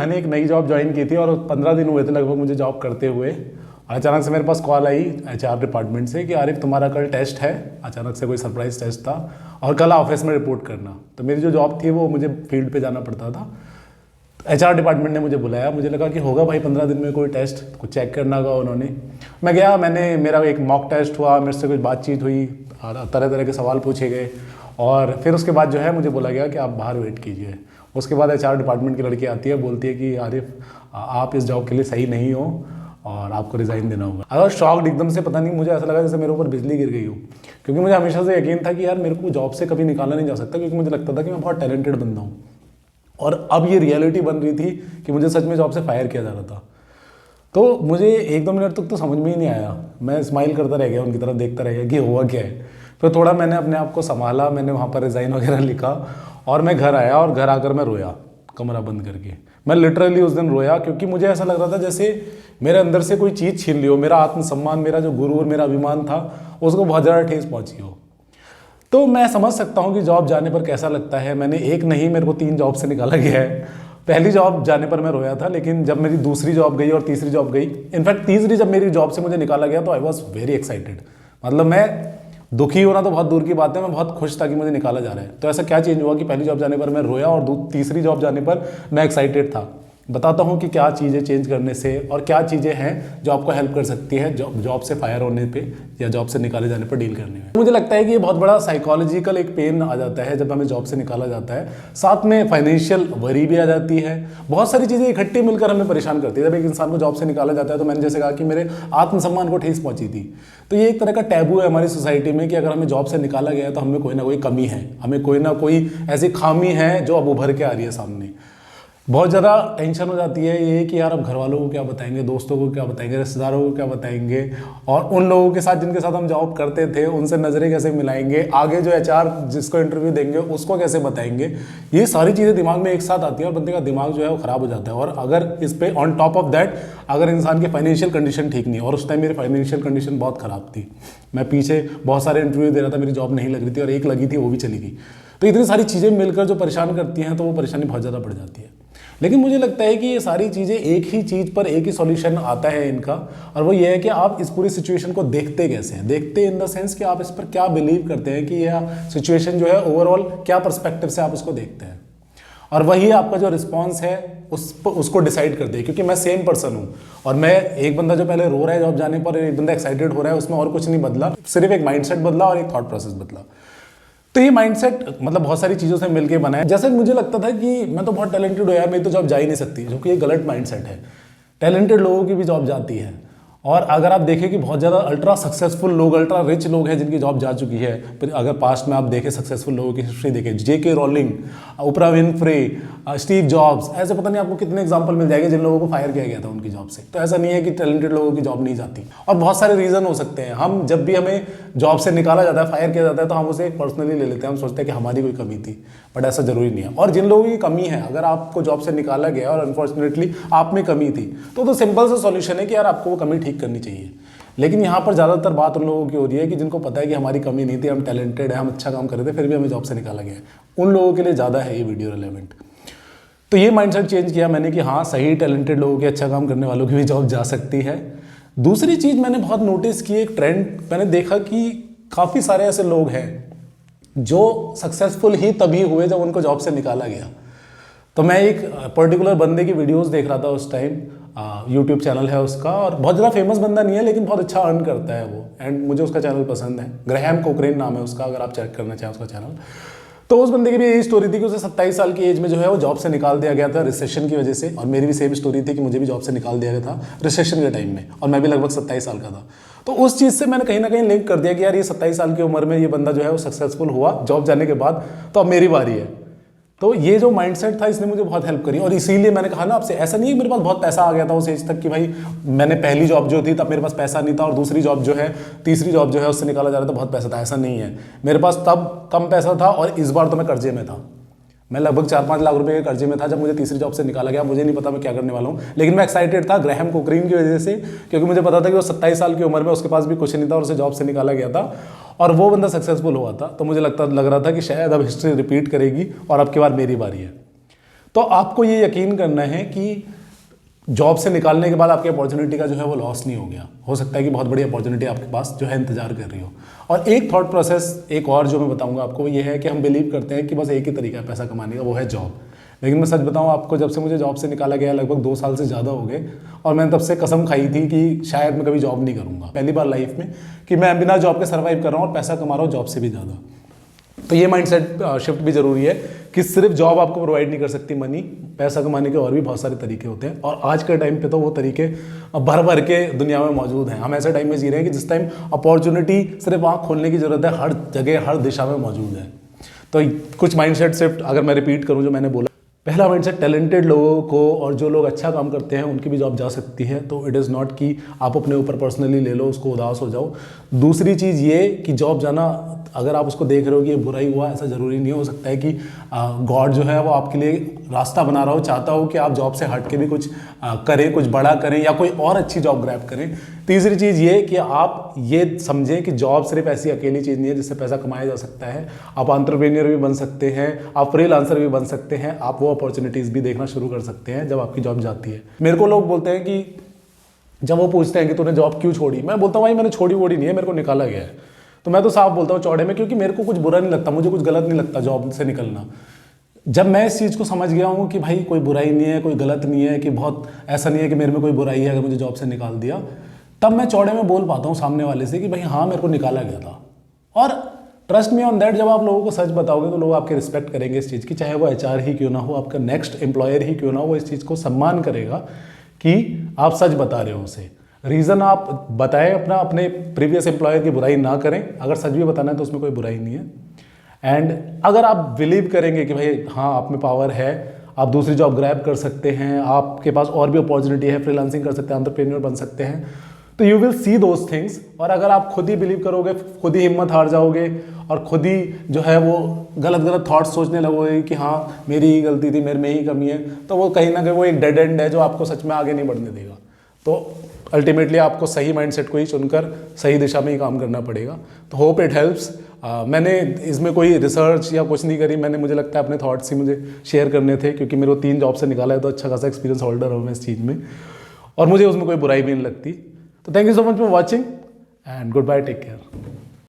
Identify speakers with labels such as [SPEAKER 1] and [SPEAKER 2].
[SPEAKER 1] मैंने एक नई जॉब ज्वाइन की थी और 15 दिन हुए थे लगभग मुझे जॉब करते हुए। अचानक से मेरे पास कॉल आई एचआर डिपार्टमेंट से कि आरिफ तुम्हारा कल टेस्ट है। अचानक से कोई सरप्राइज टेस्ट था और कल ऑफिस में रिपोर्ट करना। तो मेरी जो जॉब थी वो मुझे फील्ड पे जाना पड़ता था। एचआर डिपार्टमेंट ने मुझे बुलाया, मुझे लगा कि होगा भाई 15 दिन में कोई टेस्ट, कुछ चेक करना होगा उन्होंने। मैं गया, मेरा एक मॉक टेस्ट हुआ, मेरे से कुछ बातचीत हुई, तरह तरह के सवाल पूछे गए और फिर उसके बाद जो है मुझे बोला गया कि आप बाहर वेट कीजिए। उसके बाद एचआर डिपार्टमेंट की लड़की आती है, बोलती है कि आरिफ आप इस जॉब के लिए सही नहीं हो और आपको रिज़ाइन देना होगा। अगर शॉक्ड एकदम से, पता नहीं, मुझे ऐसा लगा जैसे मेरे ऊपर बिजली गिर गई हो, क्योंकि मुझे हमेशा से यकीन था कि यार मेरे को जॉब से कभी निकाला नहीं जा सकता, क्योंकि मुझे लगता था कि मैं बहुत टैलेंटेड बंदा हूँ। और अब ये रियलिटी बन रही थी कि मुझे सच में जॉब से फायर किया जा रहा था। तो मुझे 1-2 मिनट तक तो समझ में ही नहीं आया। मैं स्माइल करता रह गया, उनकी तरफ देखता रह गया कि हुआ क्या है। फिर थोड़ा मैंने अपने आप को संभाला, मैंने वहाँ पर रिज़ाइन वगैरह लिखा और मैं घर आया और घर आकर मैं रोया, कमरा बंद करके। मैं लिटरली उस दिन रोया, क्योंकि मुझे ऐसा लग रहा था जैसे मेरे अंदर से कोई चीज़ छीन ली हो। मेरा आत्मसम्मान, मेरा जो गुरूर, मेरा अभिमान था, उसको बहुत ज़्यादा ठेस पहुँची हो। तो मैं समझ सकता हूँ कि जॉब जाने पर कैसा लगता है। मैंने एक नहीं, मेरे को 3 जॉब से निकाला गया है। पहली जॉब जाने पर मैं रोया था, लेकिन जब मेरी दूसरी जॉब गई और तीसरी जॉब गई, इनफैक्ट तीसरी जब मेरी जॉब से मुझे निकाला गया तो आई वॉज वेरी एक्साइटेड। मतलब मैं दुखी होना तो बहुत दूर की बात है, मैं बहुत खुश था कि मुझे निकाला जा रहा है। तो ऐसा क्या चेंज हुआ कि पहली जॉब जाने पर मैं रोया और तीसरी जॉब जाने पर मैं एक्साइटेड था। बताता हूँ कि क्या चीज़ें चेंज करने से और क्या चीज़ें हैं जो आपको हेल्प कर सकती है जॉब से फायर होने पे या जॉब से निकाले जाने पर डील करने में। मुझे लगता है कि ये बहुत बड़ा साइकोलॉजिकल एक पेन आ जाता है जब हमें जॉब से निकाला जाता है। साथ में फाइनेंशियल वरी भी आ जाती है। बहुत सारी चीज़ें इकट्ठी मिलकर हमें परेशान करती है। जब एक इंसान को जॉब से निकाला जाता है तो मैंने जैसे कहा कि मेरे आत्मसम्मान को ठेस पहुंची थी। तो ये एक तरह का टैबू है हमारी सोसाइटी में कि अगर हमें जॉब से निकाला गया है तो हमें कोई ना कोई कमी है, हमें कोई ना कोई ऐसी खामी है जो अब उभर के आ रही है सामने। बहुत ज़्यादा टेंशन हो जाती है ये कि यार अब घर वालों को क्या बताएंगे, दोस्तों को क्या बताएंगे, रिश्तेदारों को क्या बताएंगे, और उन लोगों के साथ जिनके साथ हम जॉब करते थे उनसे नज़रें कैसे मिलाएंगे, आगे जो एचआर जिसको इंटरव्यू देंगे उसको कैसे बताएंगे। ये सारी चीज़ें दिमाग में एक साथ आती है और बंदे का दिमाग जो है वो ख़राब हो जाता है। और अगर इस पर ऑन टॉप ऑफ दैट अगर इंसान की फाइनेंशियल कंडीशन ठीक नहीं, और उस टाइम मेरी फाइनेंशियल कंडीशन बहुत ख़राब थी, मैं पीछे बहुत सारे इंटरव्यू दे रहा था, मेरी जॉब नहीं लग रही थी और एक लगी थी वो भी चली गई। तो इतनी सारी चीज़ें मिलकर जो परेशान करती हैं तो वो परेशानी बहुत ज़्यादा बढ़ जाती है। लेकिन मुझे लगता है कि ये सारी चीज़ें एक ही चीज़ पर एक ही सॉल्यूशन आता है इनका, और वो ये है कि आप इस पूरी सिचुएशन को देखते कैसे हैं। देखते इन द सेंस कि आप इस पर क्या बिलीव करते हैं कि यह सिचुएशन जो है ओवरऑल क्या पर्सपेक्टिव से आप उसको देखते हैं, और वही आपका जो रिस्पॉन्स है उसको डिसाइड करते हैं। क्योंकि मैं सेम पर्सन हूँ और मैं एक बंदा जो पहले रो रहा है जॉब जाने पर, एक बंदा एक्साइटेड हो रहा है, उसमें और कुछ नहीं बदला, सिर्फ एक माइंडसेट बदला और एक थॉट प्रोसेस बदला। तो ये माइंडसेट मतलब बहुत सारी चीज़ों से मिलके बना है। जैसे मुझे लगता था कि मैं तो बहुत टैलेंटेड हूँ यार, मेरी तो जॉब जा ही नहीं सकती, जो कि ये गलत माइंडसेट है। टैलेंटेड लोगों की भी जॉब जाती है। और अगर आप देखें कि बहुत ज़्यादा अल्ट्रा सक्सेसफुल लोग, अल्ट्रा रिच लोग हैं जिनकी जॉब जा चुकी है। फिर अगर पास्ट में आप देखें सक्सेसफुल लोगों की हिस्ट्री देखें, J K Rowling, Oprah Winfrey, Steve Jobs, ऐसे पता नहीं आपको कितने एग्जांपल मिल जाएंगे जिन लोगों को फायर किया गया था उनकी जॉब से। तो ऐसा नहीं है कि टैलेंटेड लोगों की जॉब नहीं जाती। और बहुत सारे रीज़न हो सकते हैं। हम जब भी हमें जॉब से निकाला जाता है, फायर किया जाता है, तो हम उसे पर्सनली ले लेते हैं, हम सोचते हैं कि हमारी कोई कमी थी, बट ऐसा जरूरी नहीं है। और जिन लोगों की कमी है, अगर आपको जॉब से निकाला गया और अनफॉर्चुनेटली आप में कमी थी, तो सिंपल सा सॉल्यूशन है कि यार आपको वो कमी ठीक करनी चाहिए। लेकिन यहाँ पर ज़्यादातर बात उन लोगों की हो रही है कि जिनको पता है कि हमारी कमी नहीं थी, हम टैलेंटेड है, हम अच्छा काम कर रहे थे, फिर भी हमें जॉब से निकाला गया है। उन लोगों के लिए ज़्यादा है ये वीडियो रिलेवेंट। तो ये माइंडसेट चेंज किया मैंने कि हाँ, सही टैलेंटेड लोगों के, अच्छा काम करने वालों की भी जॉब जा सकती है। दूसरी चीज़ मैंने बहुत नोटिस की, एक ट्रेंड मैंने देखा कि काफ़ी सारे ऐसे लोग हैं जो सक्सेसफुल ही तभी हुए जब उनको जॉब से निकाला गया। तो मैं एक पर्टिकुलर बंदे की वीडियोस देख रहा था उस टाइम, यूट्यूब चैनल है उसका, और बहुत ज़्यादा फेमस बंदा नहीं है लेकिन बहुत अच्छा अर्न करता है वो, एंड मुझे उसका चैनल पसंद है। ग्रैहम कोकरेन नाम है उसका, अगर आप चेक करना चाहें उसका चैनल। तो उस बंदे की भी यही स्टोरी थी कि उसे 27 साल की एज में जो है वो जॉब से निकाल दिया गया था रिसेशन की वजह से। और मेरी भी सेम स्टोरी थी कि मुझे भी जॉब से निकाल दिया गया था रिसेशन के टाइम में, और मैं भी लगभग 27 साल का था। तो उस चीज़ से मैंने कहीं ना कहीं लिंक कर दिया कि यार ये 27 साल की उम्र में ये बंदा जो है वो सक्सेसफुल हुआ जॉब जाने के बाद, तो अब मेरी बारी है। तो ये जो माइंडसेट था इसने मुझे बहुत हेल्प करी। और इसीलिए मैंने कहा ना आपसे, ऐसा नहीं है मेरे पास बहुत पैसा आ गया था उस एज तक कि भाई मैंने पहली जॉब जो थी तब मेरे पास पैसा नहीं था, और दूसरी जॉब जो है, तीसरी जॉब जो है उससे निकाला जा रहा था बहुत पैसा था। ऐसा नहीं है, मेरे पास तब कम पैसा था और इस बार तो मैं कर्जे में था। मैं लगभग 4-5 लाख रुपए के कर्जे में था जब मुझे तीसरी जॉब से निकाला गया। मुझे नहीं पता मैं क्या करने वाला हूँ, लेकिन मैं एक्साइटेड था ग्रैहम कोकरीन की वजह से, क्योंकि मुझे पता था कि वो 27 साल की उम्र में उसके पास भी कुछ नहीं था और उसे जॉब से निकाला गया था और वो बंदा सक्सेसफुल हुआ था। तो मुझे लग रहा था कि शायद अब हिस्ट्री रिपीट करेगी और अब की बार मेरी बारी है। तो आपको ये यकीन करना है कि जॉब से निकालने के बाद आपकी अपॉर्चुनिटी का जो है वो लॉस नहीं हो गया। हो सकता है कि बहुत बड़ी अपॉर्चुनिटी आपके पास जो है इंतजार कर रही हो। और एक थॉट प्रोसेस एक और जो मैं बताऊंगा आपको, वो ये है कि हम बिलीव करते हैं कि बस एक ही तरीका है पैसा कमाने का, वो है जॉब। लेकिन मैं सच बताऊं आपको, जब से मुझे जॉब से निकाला गया लगभग 2 साल से ज़्यादा हो गए, और मैंने तब से कसम खाई थी कि शायद मैं कभी जॉब नहीं करूँगा। पहली बार लाइफ में कि मैं बिना जॉब के सर्वाइव कर रहा हूँ और पैसा कमा रहा हूँ जॉब से भी ज़्यादा। तो ये माइंडसेट शिफ्ट भी जरूरी है कि सिर्फ जॉब आपको प्रोवाइड नहीं कर सकती मनी, पैसा कमाने के और भी बहुत सारे तरीके होते हैं। और आज के टाइम पे तो वो तरीके भर भर के दुनिया में मौजूद हैं। हम ऐसे टाइम में जी रहे हैं कि जिस टाइम अपॉर्चुनिटी सिर्फ आँख खोलने की जरूरत है, हर जगह हर दिशा में मौजूद है। तो कुछ माइंडसेट शिफ्ट अगर मैं रिपीट करूँ जो मैंने बोला, पहला माइंडसेट, टैलेंटेड लोगों को और जो लोग अच्छा काम करते हैं उनकी भी जॉब जा सकती है। तो इट इज़ नॉट कि आप अपने ऊपर पर्सनली ले लो, उसको उदास हो जाओ। दूसरी चीज़ ये कि जॉब जाना, अगर आप उसको देख रहे हो कि ये बुरा ही हुआ, ऐसा ज़रूरी नहीं हो सकता है कि गॉड जो है वो आपके लिए रास्ता बना रहा हो, चाहता हो कि आप जॉब से हट के भी कुछ करें, कुछ बड़ा करें या कोई और अच्छी जॉब ग्रैब करें। तीसरी चीज़ ये कि आप ये समझें कि जॉब सिर्फ ऐसी अकेली चीज़ नहीं है जिससे पैसा कमाया जा सकता है। आप एंटरप्रेन्योर भी बन सकते हैं, आप फ्रीलांसर भी बन सकते हैं, आप वो अपॉर्चुनिटीज़ भी देखना शुरू कर सकते हैं जब आपकी जॉब जाती है। मेरे को लोग बोलते हैं कि जब वो पूछते हैं कि तूने जॉब क्यों छोड़ी, मैं बोलता हूँ भाई मैंने छोड़ी वोड़ी नहीं है, मेरे को निकाला गया है। तो मैं तो साफ बोलता हूँ चौड़े में, क्योंकि मेरे को कुछ बुरा नहीं लगता, मुझे कुछ गलत नहीं लगता जॉब से निकलना। जब मैं इस चीज़ को समझ गया हूँ कि भाई कोई बुराई नहीं है, कोई गलत नहीं है, कि बहुत ऐसा नहीं है कि मेरे में कोई बुराई है अगर मुझे जॉब से निकाल दिया, तब मैं चौड़े में बोल पाता हूँ सामने वाले से कि भाई हाँ मेरे को निकाला गया था। और ट्रस्ट मी ऑन दैट, जब आप लोगों को सच बताओगे तो लोग आपके रिस्पेक्ट करेंगे इस चीज़ की, चाहे वो HR ही क्यों ना हो, आपका नेक्स्ट एम्प्लॉयर ही क्यों ना हो, वो इस चीज़ को सम्मान करेगा कि आप सच बता रहे हो उसे। रीज़न आप बताएं अपना, अपने प्रीवियस एम्प्लॉयर की बुराई ना करें। अगर सच भी बताना है तो उसमें कोई बुराई नहीं है। एंड अगर आप बिलीव करेंगे कि भाई हाँ आप में पावर है, आप दूसरी जॉब ग्रैब कर सकते हैं, आपके पास और भी अपॉर्चुनिटी है, फ्रीलांसिंग कर सकते हैं, एंटरप्रेन्योर बन सकते हैं, तो you will see those things. और अगर आप खुद ही बिलीव करोगे, खुद ही हिम्मत हार जाओगे और खुद ही जो है वो गलत गलत थॉट्स सोचने लगोगे कि हाँ मेरी ही गलती थी, मेरे में ही कमी है, तो वो कहीं ना कहीं वो एक डेड एंड है जो आपको सच में आगे नहीं बढ़ने देगा। तो अल्टीमेटली आपको सही माइंडसेट को ही चुनकर सही दिशा में ही काम करना पड़ेगा। तो होप इट हेल्प्स। मैंने इसमें कोई रिसर्च या कुछ नहीं करी, मैंने, मुझे लगता है अपने थॉट्स ही मुझे शेयर करने थे, क्योंकि मेरे को 3 जॉब से निकाला है तो अच्छा खासा एक्सपीरियंस होल्डर हूँ मैं इस चीज़ में, और मुझे उसमें कोई बुराई भी नहीं लगती। तो thank you so much for watching and goodbye, take care.